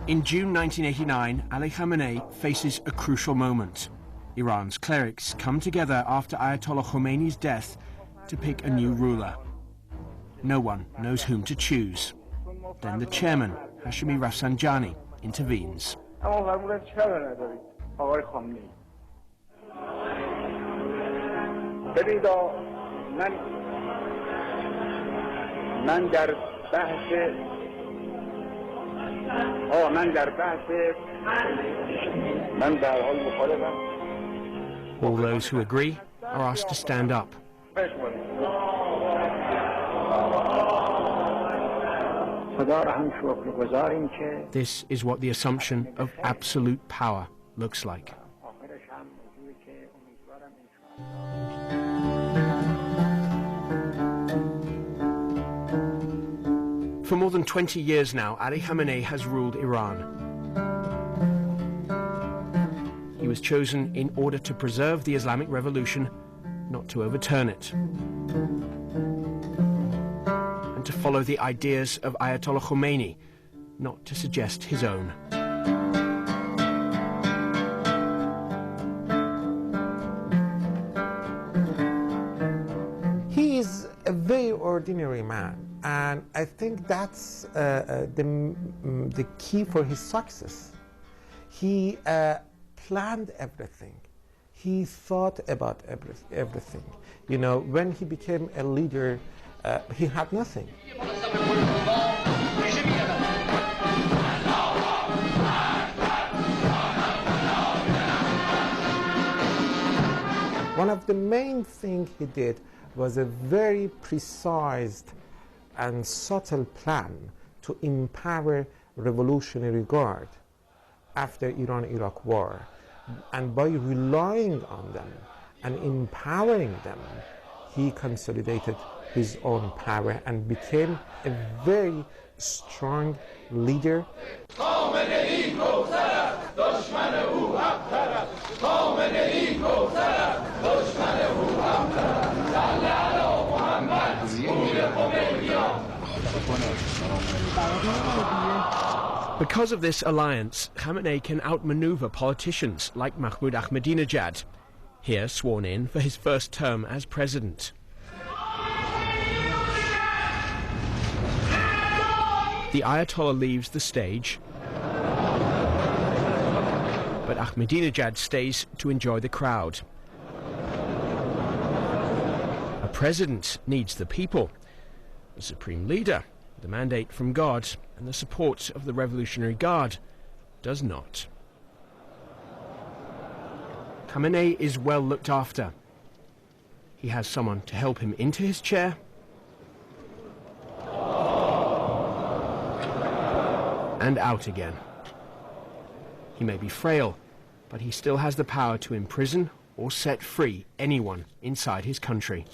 In June 1989, Ali Khamenei faces a crucial moment. Iran's clerics come together after Ayatollah Khomeini's death to pick a new ruler. No one knows whom to choose. Then the chairman, Hashemi Rafsanjani, intervenes. All those who agree are asked to stand up. This is what the assumption of absolute power looks like. For more than 20 years now, Ali Khamenei has ruled Iran. He was chosen in order to preserve the Islamic Revolution, not to overturn it, and to follow the ideas of Ayatollah Khomeini, not to suggest his own. He is a very ordinary man. And I think that's the key for his success. He planned everything. He thought about everything. You know, when he became a leader, he had nothing. One of the main things he did was a very precise and subtle plan to empower Revolutionary Guard after Iran-Iraq war. And by relying on them and empowering them, he consolidated his own power and became a very strong leader. Because of this alliance, Khamenei can outmaneuver politicians like Mahmoud Ahmadinejad, here sworn in for his first term as president. The Ayatollah leaves the stage, but Ahmadinejad stays to enjoy the crowd. A president needs the people, the supreme leader, the mandate from God, and the support of the Revolutionary Guard does not. Khamenei is well looked after. He has someone to help him into his chair and out again. He may be frail, but he still has the power to imprison or set free anyone inside his country.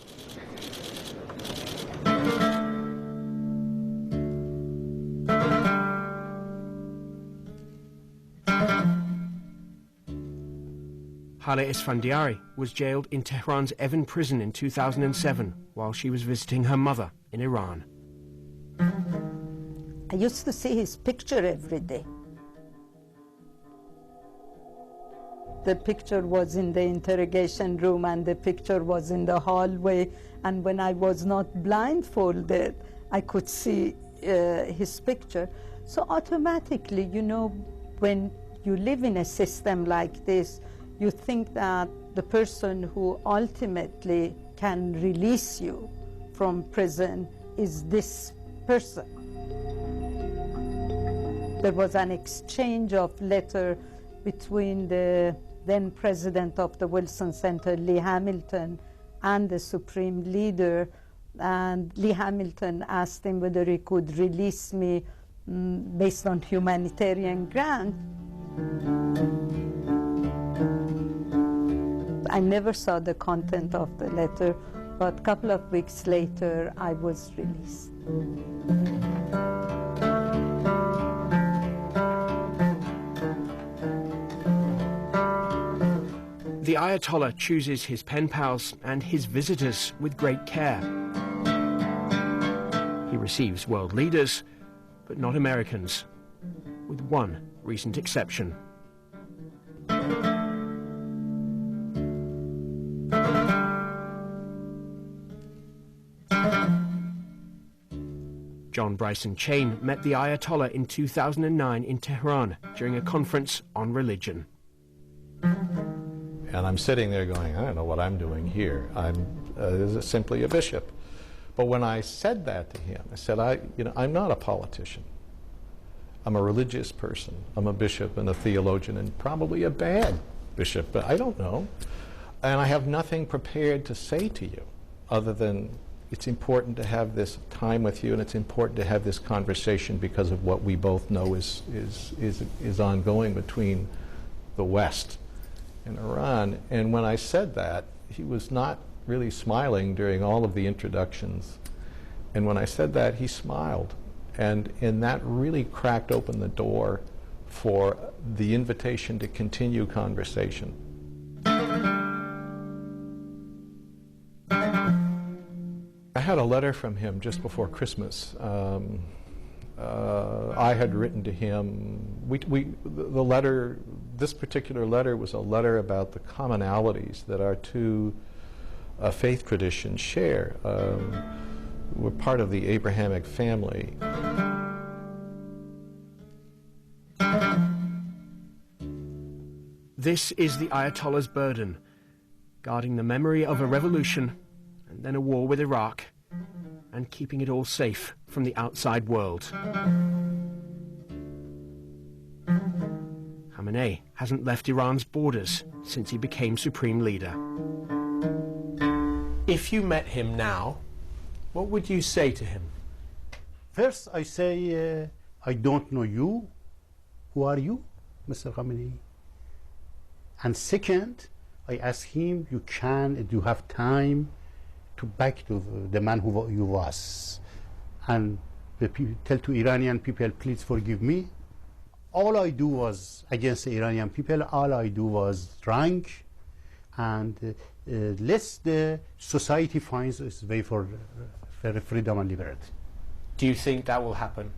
Haleh Esfandiari was jailed in Tehran's Evin prison in 2007 while she was visiting her mother in Iran. I used to see his picture every day. The picture was in the interrogation room and the picture was in the hallway, and when I was not blindfolded, I could see his picture. So automatically, you know, when you live in a system like this, you think that the person who ultimately can release you from prison is this person. There was an exchange of letter between the then president of the Wilson Center, Lee Hamilton, and the supreme leader. And Lee Hamilton asked him whether he could release me based on humanitarian ground. I never saw the content of the letter, but a couple of weeks later, I was released. The Ayatollah chooses his pen pals and his visitors with great care. He receives world leaders, but not Americans. with one recent exception. John Bryson Chain met the Ayatollah in 2009 in Tehran during a conference on religion. And I'm sitting there going, I don't know what I'm doing here. I'm simply a bishop. But when I said that to him, I said, I'm not a politician. I'm a religious person. I'm a bishop and a theologian and probably a bad bishop, but I don't know. And I have nothing prepared to say to you other than it's important to have this time with you and it's important to have this conversation because of what we both know is ongoing between the West and Iran. And when I said that, he was not really smiling during all of the introductions. And when I said that, he smiled. And that really cracked open the door for the invitation to continue conversation. I had a letter from him just before Christmas. I had written to him. The letter, this particular letter was a letter about the commonalities that our two faith traditions share. We're part of the Abrahamic family. This is the Ayatollah's burden, guarding the memory of a revolution and then a war with Iraq, and keeping it all safe from the outside world. Khamenei hasn't left Iran's borders since he became supreme leader. If you met him now, what would you say to him? First, I say, I don't know you. Who are you, Mr. Khamenei? And second, I ask him, do you have time to back to the man who you was? And tell to Iranian people, please forgive me. All I do was against the Iranian people, all I do was drink, and let the society finds its way for freedom and liberty. Do you think that will happen?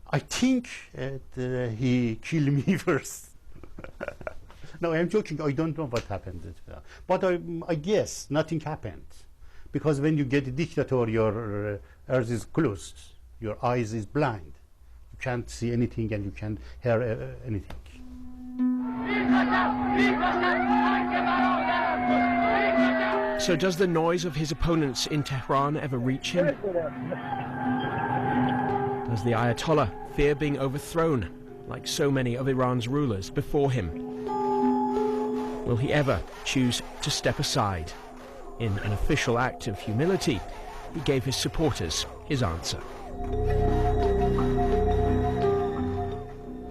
I think he killed me first. No, I'm joking. I don't know what happened. But I guess nothing happened. Because when you get a dictator, your earth is closed. Your eyes is blind. You can't see anything and you can't hear anything. So does the noise of his opponents in Tehran ever reach him? Does the Ayatollah fear being overthrown, like so many of Iran's rulers before him? Will he ever choose to step aside? In an official act of humility, he gave his supporters his answer.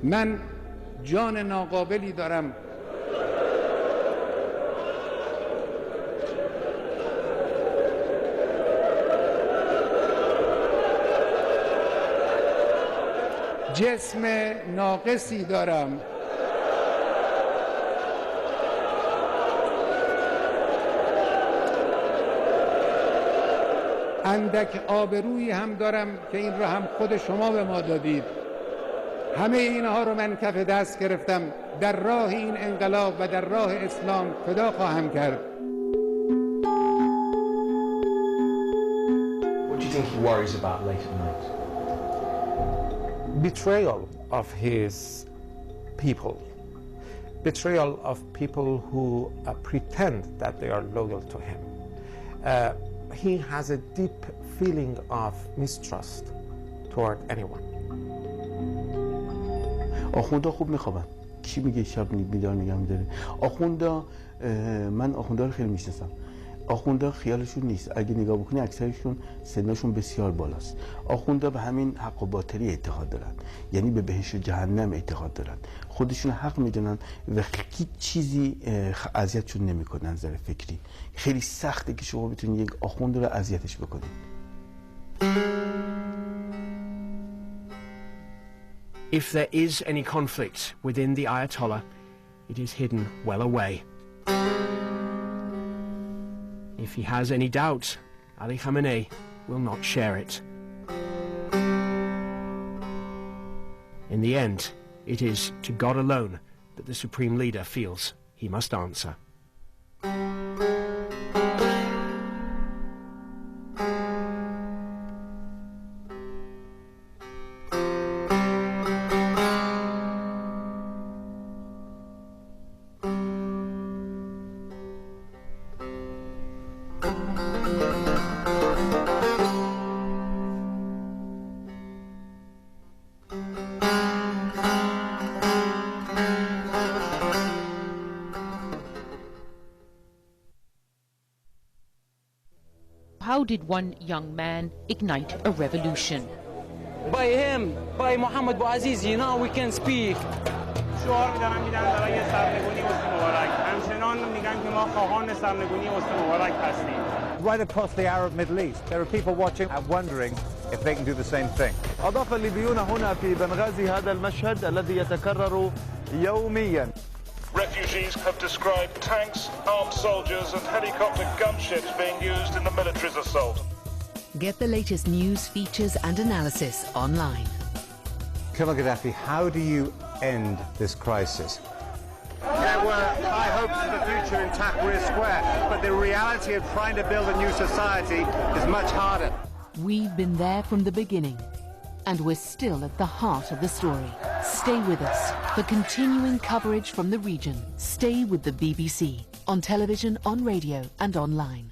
من جان ناقابلی دارم. جسم ناقصی دارم. اندک آبرویی هم دارم که این رو هم خود شما به ما دادید. همه اینها رو من کف دست گرفتم، در راه این انقلاب و در راه اسلام فدا خواهم کرد. What do you think he worries about late at night? Betrayal of his people. Betrayal of people who pretend that they are loyal to him. He has a deep feeling of mistrust toward anyone. آخوندا خوب میخوابن. کی میگه شب بیدار نگه میداره؟ آخوندا، من آخوندا رو خیلی میشناسم. آخوندا خیالشون نیست. اگه نگاه بکنی اکثرشون سنشون بسیار بالاست. آخوندا به همین حق و باطلی اعتقاد دارن. یعنی به بهشت و جهنم اعتقاد دارن. خودشون حق میدونن و هیچ چیزی اذیتشون نمیکنه نظر فکری. خیلی سخته که شما بتونید یک آخوند رو اذیتش بکنید. If there is any conflict within the Ayatollah, it is hidden well away. If he has any doubt, Ali Khamenei will not share it. In the end, it is to God alone that the supreme leader feels he must answer. How did one young man ignite a revolution? By him, by Mohammed Bouazizi, you know we can speak. Right across the Arab Middle East, there are people watching and wondering if they can do the same thing. أضاف الليبيون هنا في بنغازي هذا المشهد الذي يتكرر يوميا. Refugees have described tanks, armed soldiers and helicopter gunships being used in the military's assault. Get the latest news, features and analysis online. Colonel Gaddafi, how do you end this crisis? There were high hopes for the future in Tahrir Square, but the reality of trying to build a new society is much harder. We've been there from the beginning, and we're still at the heart of the story. Stay with us for continuing coverage from the region. Stay with the BBC, on television, on radio and online.